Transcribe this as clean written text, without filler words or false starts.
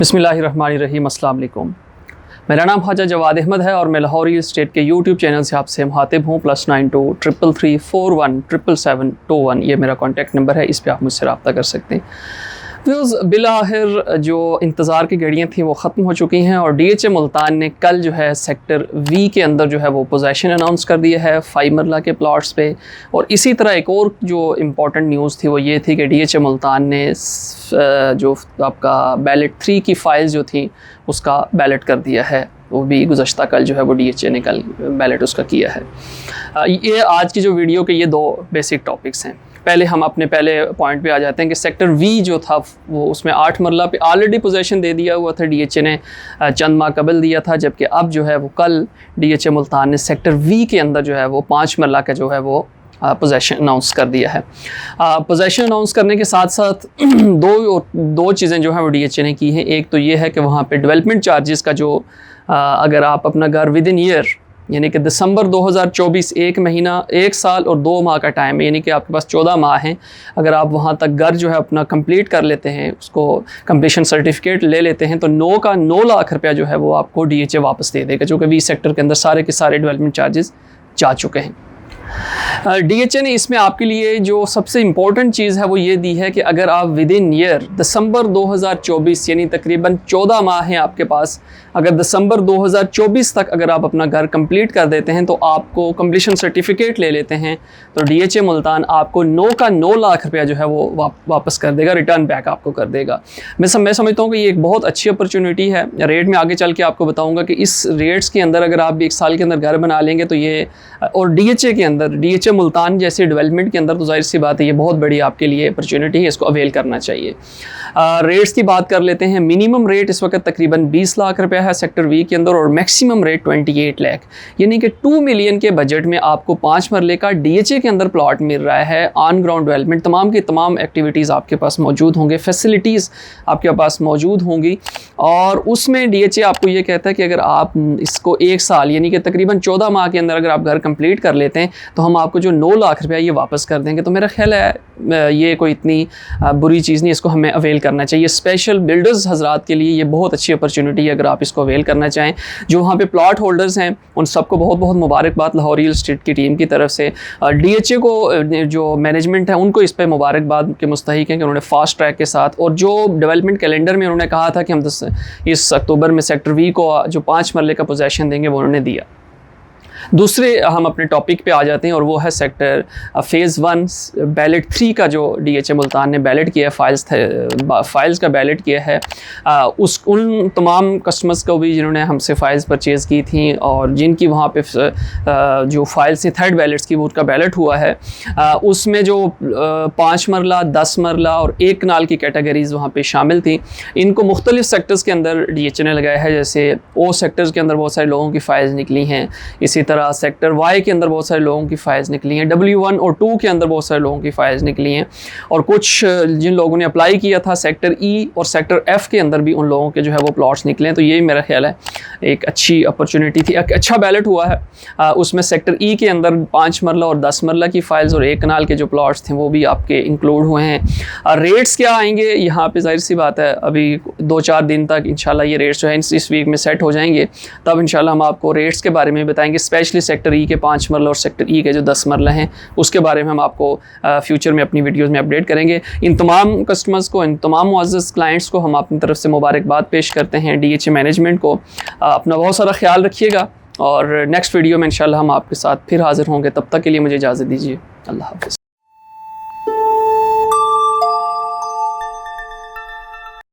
बिस्मिल्लाहिर्रहमानिर्रहीम, अस्सलाम वालेकुम। मेरा नाम ख्वाजा जवाद अहमद है और मैं लाहौर रियल एस्टेट के यूट्यूब चैनल से आपसे मुखातिब हूँ। +92 333 41 777 21 ये मेरा कॉन्टैक्ट नंबर है, इस पर आप मुझसे रब्ता कर सकते हैं। व्यूज़, बिलाखिर जो इंतज़ार की घड़ियाँ थी वो ख़त्म हो चुकी हैं और DHA मुल्तान ने कल जो है सेक्टर V के अंदर जो है वो पोजेसन अनाउंस कर दिया है 5 मरला के प्लॉट्स पे। और इसी तरह एक और जो इम्पॉर्टेंट न्यूज़ थी वो ये थी कि DHA मुल्तान ने जो आपका बैलेट 3 की फ़ाइल्स जो थी उसका बैलेट कर दिया है। वो भी गुज़श्ता कल जो है वो DHA ने कल बैलेट उसका किया है। ये आज की जो वीडियो के ये दो बेसिक टॉपिक्स हैं। पहले हम अपने पहले पॉइंट पे आ जाते हैं कि सेक्टर V जो था वो उसमें 8 मरला पे ऑलरेडी पोजेसन दे दिया हुआ था, DHA ने चंद माह कबल दिया था, जबकि अब जो है वो कल DHA मुल्तान ने सेक्टर V के अंदर जो है वो 5 मरला का जो है वो पोजेसन अनाउंस कर दिया है। पोजेसन अनाउंस करने के साथ साथ दो चीज़ें जो है वो DHA ने की हैं। एक तो ये है कि वहाँ पे डेवलपमेंट चार्जेस का जो अगर आप अपना घर विद इन ईयर यानी कि दिसंबर 2024 1 महीना 1 साल और 2 माह का टाइम है, यानी कि आपके पास 14 माह हैं, अगर आप वहाँ तक घर जो है अपना कंप्लीट कर लेते हैं, उसको कंप्लीशन सर्टिफिकेट ले लेते हैं, तो 9 लाख रुपया जो है वो आपको DHA वापस दे देगा, जो कि V सेक्टर के अंदर सारे के सारे डेवलपमेंट चार्जेस जा चुके हैं। DHA ने इसमें आपके लिए जो सबसे इम्पोर्टेंट चीज़ है वो ये दी है कि अगर आप विद इन ईयर दिसंबर 2024 यानी तकरीबन 14 माह हैं आपके पास, अगर दिसंबर 2024 तक अगर आप अपना घर कंप्लीट कर देते हैं तो आपको कंप्लीशन सर्टिफिकेट ले लेते हैं, तो DHA मुल्तान आपको 9 लाख रुपया जो है वो वापस कर देगा, रिटर्न बैक आपको कर देगा। मैं समझता हूँ कि ये एक बहुत अच्छी अपॉर्चुनिटी है। रेट में आगे चल के आपको बताऊँगा कि इस रेट्स के अंदर अगर आप भी 1 साल के अंदर घर बना लेंगे तो ये, और DHA के अंदर DHA मुल्तान जैसे डेवलपमेंट के अंदर, तो जाहिर सी बात है ये बहुत बड़ी आपके लिए अपॉर्चुनिटी है, इसको अवेल करना चाहिए। रेट्स की बात कर लेते हैं। मिनिमम रेट इस वक्त तकरीबन 20 लाख रुपया है सेक्टर V के अंदर और मैक्सिमम रेट 28 लाख, यानी कि 2 मिलियन के बजट में आपको 5 मरले का DHA के अंदर प्लॉट मिल रहा है। ऑन ग्राउंड डेवलपमेंट तमाम की तमाम एक्टिविटीज़ आपके पास मौजूद होंगे, फैसिलिटीज़ आपके पास मौजूद होंगी, और उसमें DHA आपको ये कहता है कि अगर आप इसको 1 साल यानी कि तकरीबन 14 माह के अंदर अगर आप घर कंप्लीट कर लेते हैं तो हम आपको जो 9 लाख रुपया ये वापस कर देंगे। तो मेरा ख्याल है ये कोई इतनी बुरी चीज़ नहीं, इसको हमें अवेल करना चाहिए। स्पेशल बिल्डर्स हजरात के लिए ये बहुत अच्छी अपॉर्चुनिटी है अगर आप इसको अवेल करना चाहें। जो वहाँ पे प्लॉट होल्डर्स हैं उन सबको बहुत बहुत मुबारकबाद लाहौर रियल एस्टेट की टीम की तरफ से। DHA को जो मैनेजमेंट है उनको इस पर मुबारकबाद के मुस्तहिक हैं कि उन्होंने फास्ट ट्रैक के साथ, और जो डेवलपमेंट कैलेंडर में उन्होंने कहा था कि हम इस अक्टूबर में सेक्टर V को जो 5 मरले का पोजेसन देंगे वो उन्होंने दिया। दूसरे हम अपने टॉपिक पे आ जाते हैं और वो है सेक्टर फ़ेज़ 1 बैलेट 3 का जो DHA मुल्तान ने बैलेट किया है, फ़ाइल्स का बैलेट किया है। उन तमाम कस्टमर्स को भी जिन्होंने हमसे फ़ाइल्स परचेज़ की थी और जिनकी वहाँ पे जो फ़ाइल्स थी थर्ड बैलेट्स की, वो उनका बैलेट हुआ है। उसमें जो 5 मरला 10 मरला और 1 कनाल की कैटेगरीज़ वहाँ पे शामिल थी। इनको मुख्तलिफ़ सेक्टर्स के अंदर DHA ने लगाया है, जैसे O सेक्टर्स के अंदर बहुत सारे लोगों की फ़ाइल्स निकली हैं, इसी तरह सेक्टर Y के अंदर बहुत सारे लोगों की फ़ाइल्स निकली हैं, W1 और 2 के अंदर बहुत सारे लोगों की फ़ाइल्स निकली हैं, और कुछ जिन लोगों ने अप्लाई किया था सेक्टर E और सेक्टर F के अंदर भी उन लोगों के जो है वो प्लॉट्स निकले हैं। तो ये मेरा ख्याल है एक अच्छी अपॉर्चुनिटी थी, एक अच्छा बैलेट हुआ है। उसमें सेक्टर E के अंदर 5 मरला और 10 मरला की फ़ाइल्स और 1 कनाल के जो प्लॉट्स थे वो भी आपके इंक्लूड हुए हैं। रेट्स क्या आएंगे यहाँ पे, जाहिर सी बात है अभी 2-4 दिन तक इंशाल्लाह ये रेट्स जो है इस वीक में सेट हो जाएंगे, तब इंशाल्लाह हम आपको रेट्स के बारे में बताएंगे। स्पेशली सेक्टर E के 5 मरला और सेक्टर E के जो 10 मरला हैं उसके बारे में हम आपको फ्यूचर में अपनी वीडियोज़ में अपडेट करेंगे। इन तमाम कस्टमर्स को, इन तमाम मुअज़्ज़ज़ क्लाइंट्स को हम अपनी तरफ से मुबारकबाद पेश करते हैं। DHA मैनेजमेंट को अपना बहुत सारा ख्याल रखिएगा और नेक्स्ट वीडियो में इंशाल्लाह हम आपके साथ फिर हाज़िर होंगे। तब तक के लिए मुझे इजाज़त दीजिए। अल्लाह हाफ़िज़।